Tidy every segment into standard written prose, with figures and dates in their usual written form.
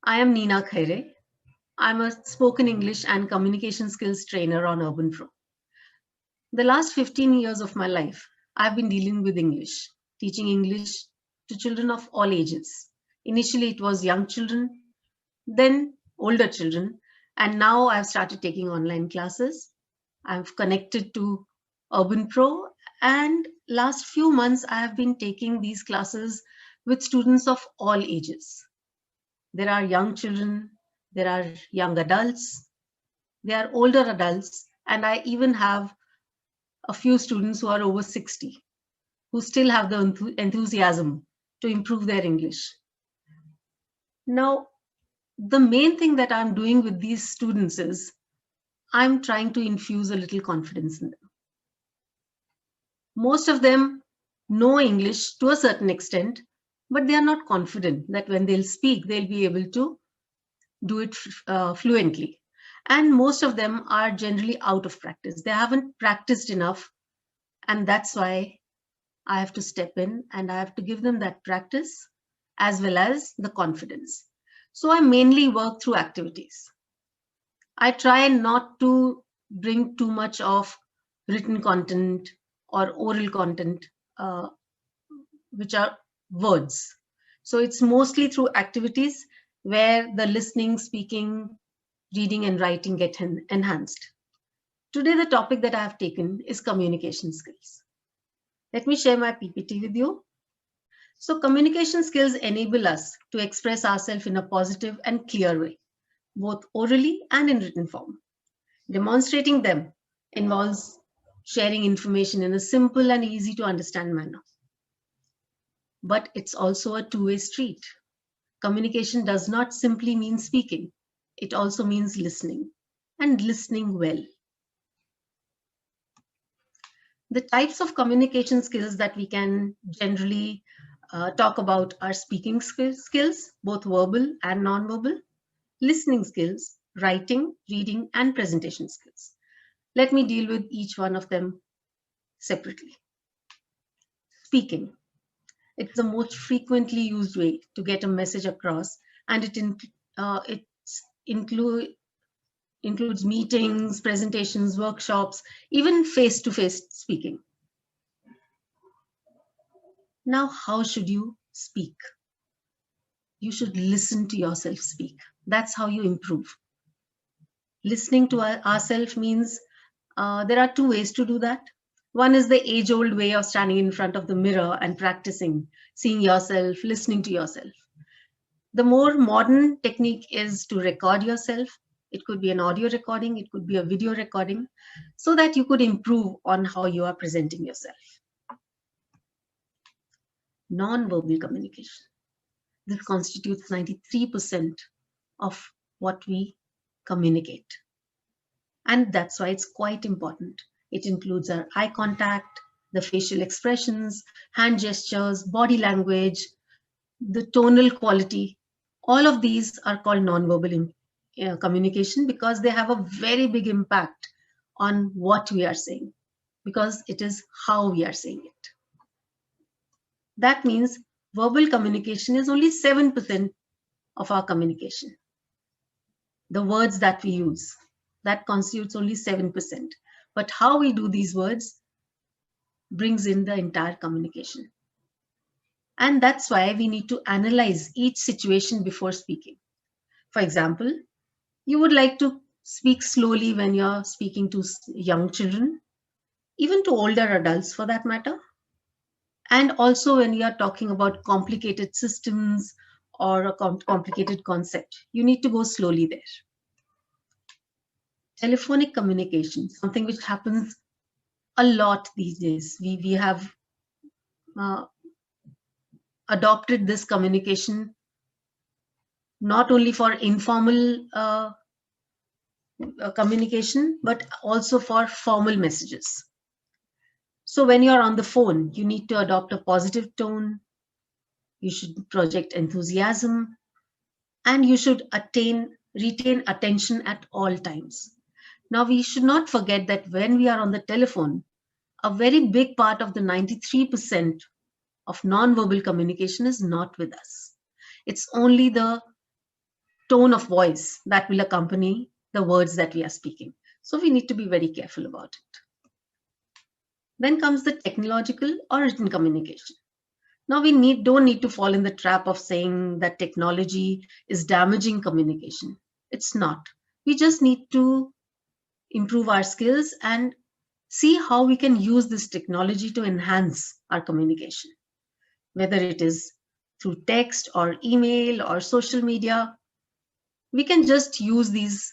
I am Neena Khaire. I'm a spoken English and communication skills trainer on UrbanPro. The last 15 years of my life, I've been dealing with English, teaching English to children of all ages. Initially, it was young children, then older children, and now I've started taking online classes. I've connected to UrbanPro, and last few months, I have been taking these classes with students of all ages. There are young children, there are young adults, there are older adults, and I even have a few students who are over 60 who still have the enthusiasm to improve their English. Now, the main thing that I'm doing with these students is I'm trying to infuse a little confidence in them. Most of them know English to a certain extent, but they are not confident that when they'll speak, they'll be able to do it fluently. And most of them are generally out of practice. They haven't practiced enough. And that's why I have to step in and I have to give them that practice as well as the confidence. So I mainly work through activities. I try not to bring too much of written content or oral content, which are words. So it's mostly through activities where the listening, speaking, reading, and writing get enhanced. Today, the topic that I have taken is communication skills. Let me share my PPT with you. So communication skills enable us to express ourselves in a positive and clear way, both orally and in written form. Demonstrating them involves sharing information in a simple and easy to understand manner. But it's also a two-way street. Communication does not simply mean speaking. It also means listening, and listening well. The types of communication skills that we can generally talk about are speaking skills, both verbal and non-verbal, listening skills, writing, reading, and presentation skills. Let me deal with each one of them separately. Speaking. It's the most frequently used way to get a message across, and it includes meetings, presentations, workshops, even face-to-face speaking. Now, how should you speak? You should listen to yourself speak. That's how you improve. Listening to ourselves means there are two ways to do that. One is the age-old way of standing in front of the mirror and practicing, seeing yourself, listening to yourself. The more modern technique is to record yourself. It could be an audio recording, it could be a video recording, so that you could improve on how you are presenting yourself. Non-verbal communication. This constitutes 93% of what we communicate. And that's why it's quite important. It includes our eye contact, the facial expressions, hand gestures, body language, the tonal quality. All of these are called non-verbal communication because they have a very big impact on what we are saying, because it is how we are saying it. That means verbal communication is only 7% of our communication. The words that we use, that constitutes only 7%. But how we do these words brings in the entire communication. And that's why we need to analyze each situation before speaking. For example, you would like to speak slowly when you're speaking to young children, even to older adults for that matter. And also when you're talking about complicated systems or a complicated concept, you need to go slowly there. Telephonic communication, something which happens a lot these days. We have adopted this communication not only for informal communication, but also for formal messages. So when you're on the phone, you need to adopt a positive tone, you should project enthusiasm, and you should retain attention at all times. Now, we should not forget that when we are on the telephone, a very big part of the 93% of non-verbal communication is not with us. It's only the tone of voice that will accompany the words that we are speaking. So we need to be very careful about it. Then comes the technological or written communication. Now we don't need to fall in the trap of saying that technology is damaging communication. It's not. We just need to improve our skills and see how we can use this technology to enhance our communication, whether it is through text or email or social media. We can just use these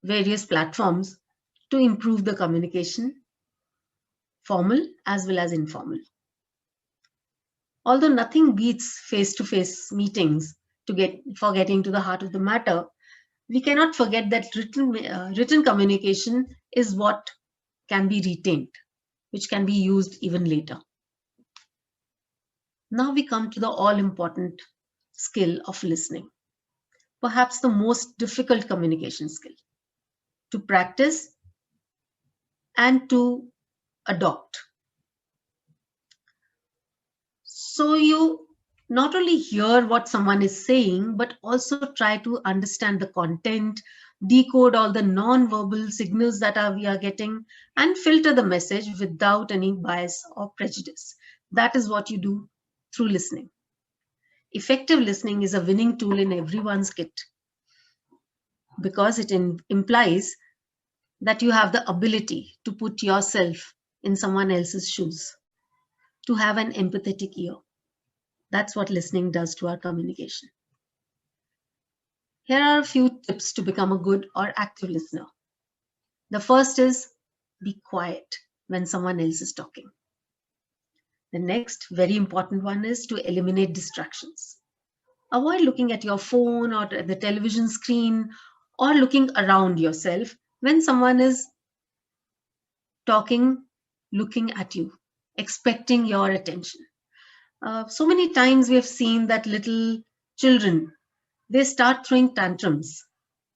various platforms to improve the communication, formal as well as informal. Although nothing beats face-to-face meetings for getting to the heart of the matter, we cannot forget that written communication is what can be retained, which can be used even later. Now we come to the all-important skill of listening, perhaps the most difficult communication skill, to practice and to adopt. So you not only hear what someone is saying, but also try to understand the content, decode all the non-verbal signals that we are getting, and filter the message without any bias or prejudice. That is what you do through listening. Effective listening is a winning tool in everyone's kit because it implies that you have the ability to put yourself in someone else's shoes, to have an empathetic ear. That's what listening does to our communication. Here are a few tips to become a good or active listener. The first is be quiet when someone else is talking. The next very important one is to eliminate distractions. Avoid looking at your phone or at the television screen or looking around yourself when someone is talking, looking at you, expecting your attention. So many times we have seen that little children, they start throwing tantrums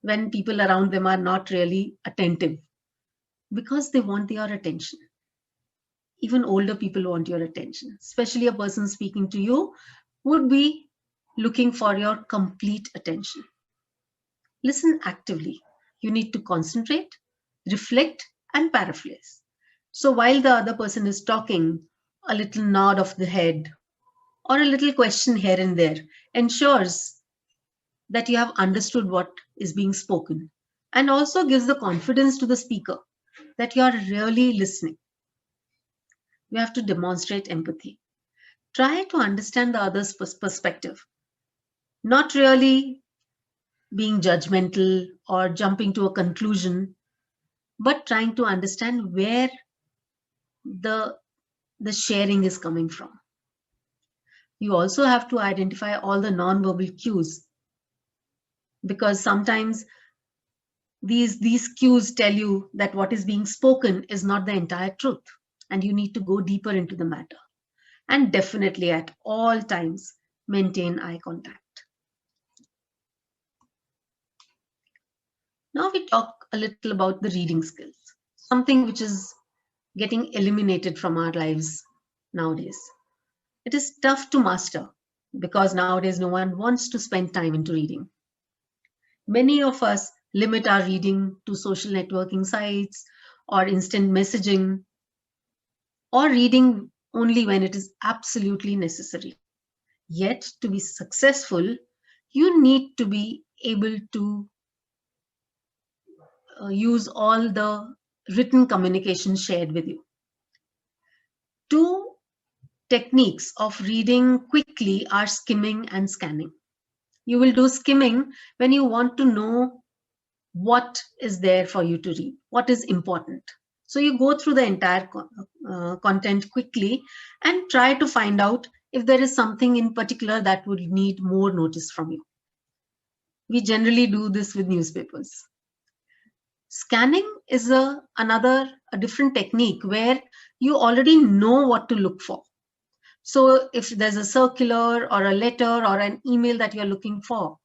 when people around them are not really attentive because they want your attention. Even older people want your attention, especially a person speaking to you would be looking for your complete attention. Listen actively. You need to concentrate, reflect, and paraphrase. So while the other person is talking, a little nod of the head or a little question here and there ensures that you have understood what is being spoken and also gives the confidence to the speaker that you are really listening. You have to demonstrate empathy. Try to understand the other's perspective, not really being judgmental or jumping to a conclusion, but trying to understand where the sharing is coming from. You also have to identify all the non-verbal cues because sometimes these cues tell you that what is being spoken is not the entire truth and you need to go deeper into the matter. And definitely at all times, maintain eye contact. Now we talk a little about the reading skills, something which is getting eliminated from our lives nowadays. It is tough to master because nowadays no one wants to spend time into reading. Many of us limit our reading to social networking sites or instant messaging or reading only when it is absolutely necessary. Yet to be successful, you need to be able to use all the written communication shared with you. Two techniques of reading quickly are skimming and scanning. You will do skimming when you want to know what is there for you to read, what is important. So you go through the entire content quickly and try to find out if there is something in particular that would need more notice from you. We generally do this with newspapers. Scanning is a different technique where you already know what to look for. So if there's a circular or a letter or an email that you're looking for,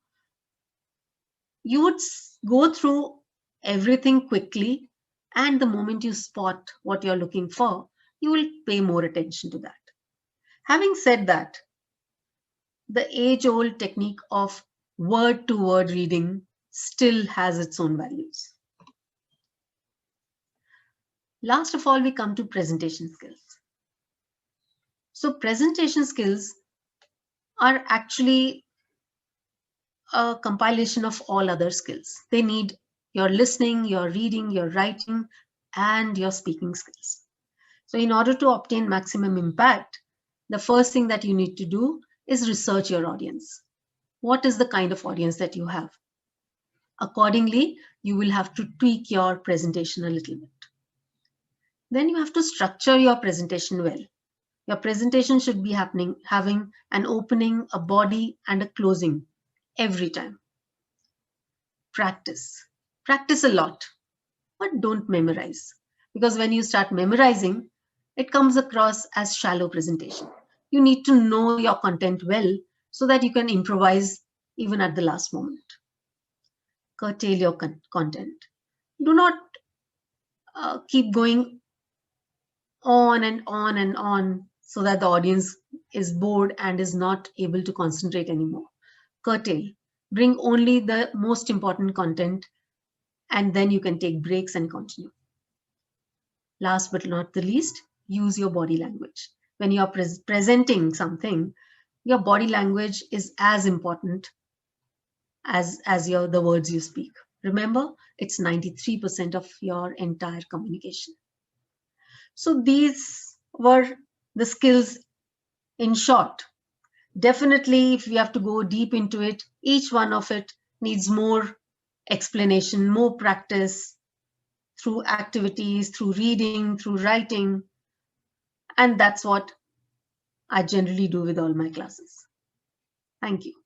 you would go through everything quickly, and the moment you spot what you're looking for, you will pay more attention to that. Having said that, the age-old technique of word-to-word reading still has its own values. Last of all, we come to presentation skills. So presentation skills are actually a compilation of all other skills. They need your listening, your reading, your writing, and your speaking skills. So in order to obtain maximum impact, the first thing that you need to do is research your audience. What is the kind of audience that you have? Accordingly, you will have to tweak your presentation a little bit. Then you have to structure your presentation well. Your presentation should be having an opening, a body, and a closing every time. Practice. Practice a lot, but don't memorize. Because when you start memorizing, it comes across as shallow presentation. You need to know your content well so that you can improvise even at the last moment. Curtail your content. Do not keep going on and on and on so that the audience is bored and is not able to concentrate anymore. Curtail. Bring only the most important content, and then you can take breaks and continue. Last but not the least, use your body language. When you are presenting something, your body language is as important as the words you speak. Remember, it's 93% of your entire communication. So these were the skills in short. Definitely, if we have to go deep into it, each one of it needs more explanation, more practice through activities, through reading, through writing. And that's what I generally do with all my classes. Thank you.